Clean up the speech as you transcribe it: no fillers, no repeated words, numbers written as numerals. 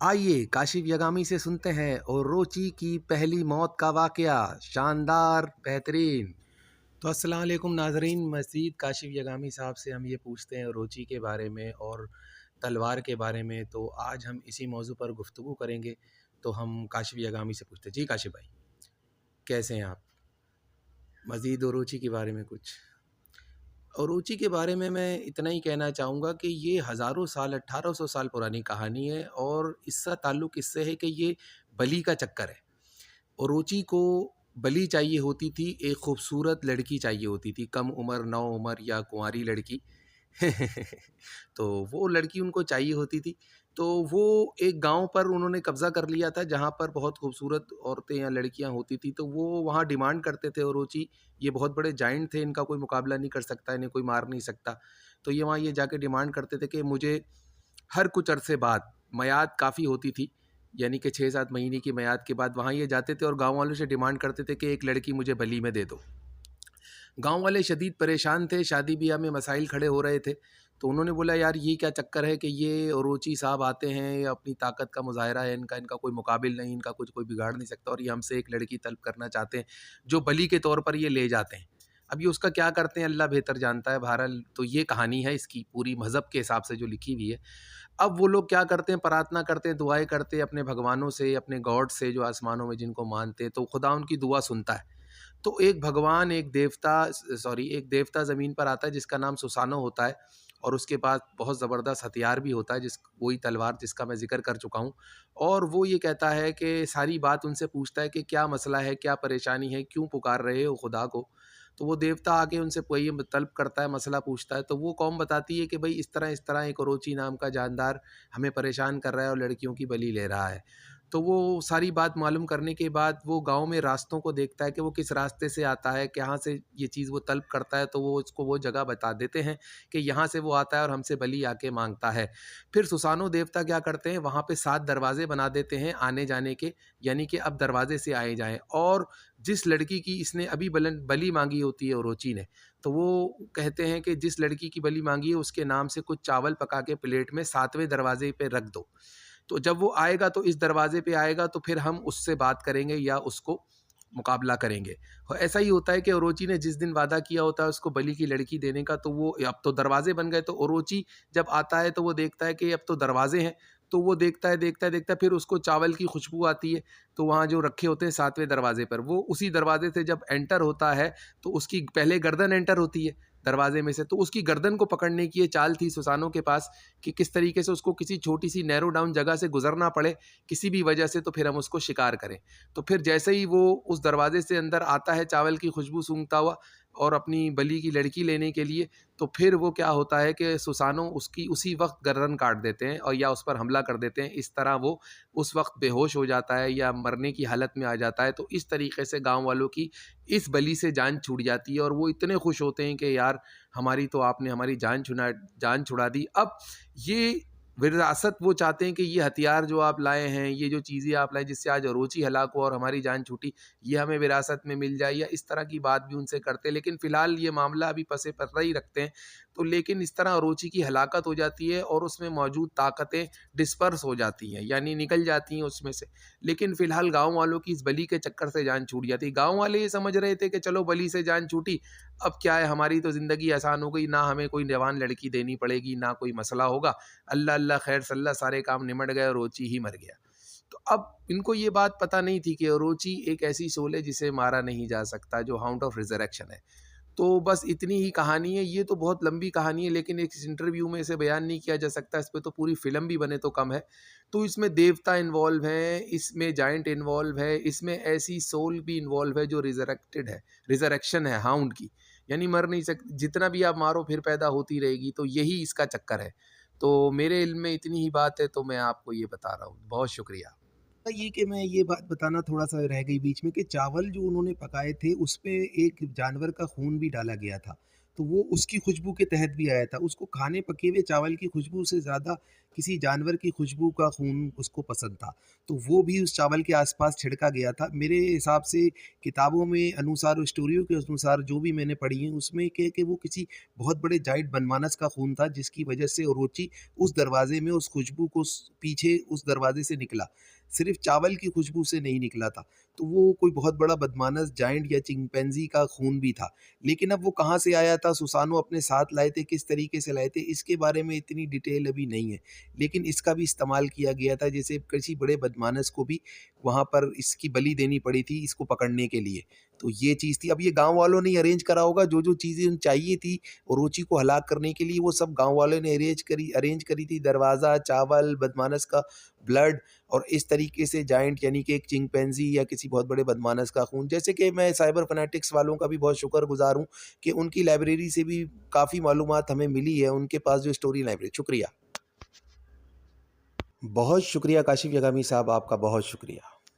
आइए काशिफ यगामी से सुनते हैं ओरोची की पहली मौत का वाकया। शानदार, बेहतरीन। तो अस्सलाम वालेकुम नाजरीन, मज़ीद काशिफ यगामी साहब से हम ये पूछते हैं ओरोची के बारे में और तलवार के बारे में। तो आज हम इसी मौजू पर गुफ्तगू करेंगे। तो हम काशिफ यगामी से पूछते हैं, जी काशिफ भाई कैसे हैं आप? मज़ीद ओरोची के बारे में कुछ। ओरोची के बारे में मैं इतना ही कहना चाहूँगा कि ये हज़ारों साल 1800 साल पुरानी कहानी है और इसका ताल्लुक़ इससे है कि ये बलि का चक्कर है। ओरोची को बलि चाहिए होती थी, एक खूबसूरत लड़की चाहिए होती थी, कम उम्र, नौ-उम्र या कुंवारी लड़की। तो वो लड़की उनको चाहिए होती थी। तो वो एक गाँव पर उन्होंने कब्ज़ा कर लिया था जहाँ पर बहुत खूबसूरत औरतें या लड़कियाँ होती थी। तो वो वहाँ डिमांड करते थे ओरोची, ये बहुत बड़े जायंट थे, इनका कोई मुकाबला नहीं कर सकता, इन्हें कोई मार नहीं सकता। तो ये वहाँ ये जाके डिमांड करते थे कि मुझे हर कुछ अरसे बाद, मियाद काफ़ी होती थी, यानी कि 6-7 महीने की मियाद के बाद वहाँ ये जाते थे और गाँव वालों से डिमांड करते थे कि एक लड़की मुझे बली में दे दो। गाँव वाले शदीद परेशान थे, शादी-ब्याह में मसाइल खड़े हो रहे थे। तो उन्होंने बोला यार ये क्या चक्कर है कि ये ओरोची साहब आते हैं, ये अपनी ताकत का मुज़ाहिरा है इनका, इनका कोई मुकाबिल नहीं, इनका कुछ कोई बिगाड़ नहीं सकता और ये हमसे एक लड़की तलब करना चाहते हैं, जो बली के तौर पर ये ले जाते हैं। अब ये उसका क्या करते हैं अल्लाह बेहतर जानता है। बहरहाल तो ये कहानी है इसकी पूरी मज़हब के हिसाब से जो लिखी हुई है। अब वो लोग क्या करते हैं, प्रार्थना करते हैं, दुआएँ करते हैं अपने भगवानों से, अपने गॉड से जो आसमानों में जिनको मानते हैं, तो खुदा उनकी दुआ सुनता है। तो एक भगवान, एक देवता एक देवता ज़मीन पर आता है जिसका नाम सुसानो होता है और उसके पास बहुत ज़बरदस्त हथियार भी होता है, वही तलवार जिसका मैं ज़िक्र कर चुका हूँ। और वो ये कहता है कि सारी बात उनसे पूछता है कि क्या मसला है, क्या परेशानी है, क्यों पुकार रहे हो खुदा को? तो वो देवता आके उनसे वही तलब करता है, मसला पूछता है। तो वो कौम बताती है कि भई इस तरह एक ओरोची नाम का जानदार हमें परेशान कर रहा है और लड़कियों की बलि ले रहा है। तो वो सारी बात मालूम करने के बाद वो गाँव में रास्तों को देखता है कि वो किस रास्ते से आता है, कहाँ से ये चीज़ वो तलब करता है, तो वो उसको वो जगह बता देते हैं कि यहाँ से वो आता है और हमसे बलि आके माँगता है। फिर सुसानो देवता क्या करते हैं, वहाँ पे 7 दरवाज़े बना देते हैं आने-जाने के, यानी कि अब दरवाज़े से आए जाएँ। और जिस लड़की की इसने अभी बलि माँगी होती है ओरोची ने, तो वो कहते हैं कि जिस लड़की की बलि माँगी है उसके नाम से कुछ चावल पका के प्लेट में 7वें दरवाज़े पे रख दो। तो जब वो आएगा तो इस दरवाज़े पे आएगा तो फिर हम उससे बात करेंगे या उसको मुकाबला करेंगे। ऐसा ही होता है कि ओरोची ने जिस दिन वादा किया होता है उसको बलि की लड़की देने का, तो वो अब तो दरवाज़े बन गए। तो ओरोची जब आता है तो वो देखता है कि अब तो दरवाज़े हैं, तो वो देखता है, फिर उसको चावल की खुशबू आती है। तो वहाँ जो रखे होते हैं 7वें दरवाज़े पर, वो उसी दरवाज़े से जब एंटर होता है तो उसकी पहले गर्दन एंटर होती है दरवाज़े में से, तो उसकी गर्दन को पकड़ने की ये चाल थी सुसानो के पास कि किस तरीके से उसको किसी छोटी-सी नैरो डाउन जगह से गुज़रना पड़े किसी भी वजह से, तो फिर हम उसको शिकार करें। तो फिर जैसे ही वो उस दरवाज़े से अंदर आता है चावल की खुशबू सूंघता हुआ और अपनी बलि की लड़की लेने के लिए, तो फिर वो क्या होता है कि सुसानो उसकी उसी वक़्त गर्दन काट देते हैं और या उस पर हमला कर देते हैं। इस तरह वो उस वक़्त बेहोश हो जाता है या मरने की हालत में आ जाता है। तो इस तरीके से गाँव वालों की इस बलि से जान छूट जाती है और वो इतने खुश होते हैं कि यार हमारी तो आपने हमारी जान छुड़ा दी। अब ये विरासत वो चाहते हैं कि ये हथियार जो आप लाए हैं, ये जो चीज़ें आप लाए जिससे आज ओरोची हलाक हुआ और हमारी जान छूटी, ये हमें विरासत में मिल जाए, या इस तरह की बात भी उनसे करते हैं। लेकिन फ़िलहाल ये मामला अभी पसे-परदा ही रखते हैं। तो लेकिन इस तरह ओरोची की हलाकत हो जाती है और उसमें मौजूद ताकतें डिस्पर्स हो जाती हैं, यानी निकल जाती हैं उसमें से। लेकिन फ़िलहाल गाँव वालों की इस बलि के चक्कर से जान छूट जाती है। गाँव वाले ये समझ रहे थे कि चलो बलि से जान छूटी, अब क्या है हमारी तो ज़िंदगी आसान हो गई, ना हमें कोई जवान लड़की देनी पड़ेगी, ना कोई मसला होगा। अल्लाह अल्लाह खैर सल्ला, सारे काम निमट गए और ओरोची ही मर गया। तो अब इनको ये बात पता नहीं थी कि ओरोची एक ऐसी सोल है जिसे मारा नहीं जा सकता, जो हाउंड ऑफ रिज़रेक्शन है। तो बस इतनी ही कहानी है। ये तो बहुत लंबी कहानी है लेकिन एक इंटरव्यू में इसे बयान नहीं किया जा सकता, इस पे तो पूरी फ़िल्म भी बने तो कम है। तो इसमें देवता इन्वॉल्व हैं, इसमें जायंट इन्वॉल्व है, इसमें ऐसी सोल भी इन्वॉल्व है जो रिज़रेक्टेड है, रिज़रेक्शन है हाउंड की, यानी मर नहीं सकती, जितना भी आप मारो फिर पैदा होती रहेगी। तो यही इसका चक्कर है। तो मेरे इल्म में इतनी ही बात है तो मैं आपको ये बता रहा हूँ। बहुत शुक्रिया। ये कि मैं ये बात बताना थोड़ा-सा रह गई बीच में कि चावल जो उन्होंने पकाए थे, उसपे एक जानवर का खून भी डाला गया था। तो वो उसकी खुशबू के तहत भी आया था। उसको खाने पके हुए चावल की खुशबू से ज़्यादा किसी जानवर की खुशबू का खून उसको पसंद था। तो वो भी उस चावल के आस-पास छिड़का गया था। मेरे हिसाब से किताबों में अनुसार और स्टोरियों के अनुसार जो भी मैंने पढ़ी है उसमें कि वो किसी बहुत बड़े जाइंट बनमानस का खून था जिसकी वजह से ओरोची उस दरवाज़े में उस खुशबू को पीछे उस दरवाज़े से निकला। सिर्फ़ चावल की खुशबू से नहीं निकला था। तो वो कोई बहुत बड़ा बदमानस जायंट या चिंपैंज़ी का खून भी था। लेकिन अब वो कहाँ से आया था, सुसानो अपने साथ लाए थे, किस तरीके से लाए थे, इसके बारे में इतनी डिटेल अभी नहीं है। लेकिन इसका भी इस्तेमाल किया गया था, जैसे किसी बड़े बदमाश को भी वहाँ पर इसकी बलि देनी पड़ी थी इसको पकड़ने के लिए। तो ये चीज़ थी। अब ये गाँव वालों ने ही अरेंज करा होगा, जो-जो चीज़ें उन्हें चाहिए थी ओरोची को हलाक करने के लिए, वो सब गाँव वालों ने अरेंज करी थी। दरवाज़ा, चावल, बदमाश का ब्लड और इस तरीके से जायंट यानी कि एक चिंपैंज़ी या किसी बहुत बड़े बदमाश का खून। जैसे कि मैं साइबर फैनेटिक्स वालों का भी बहुत शुक्रगुज़ार हूँ कि उनकी लाइब्रेरी से भी काफ़ी मालूमात हमें मिली है, उनके पास जो स्टोरी लाइब्रेरी। शुक्रिया। बहुत शुक्रिया काशिफ़ यगामी साहब, आपका बहुत शुक्रिया।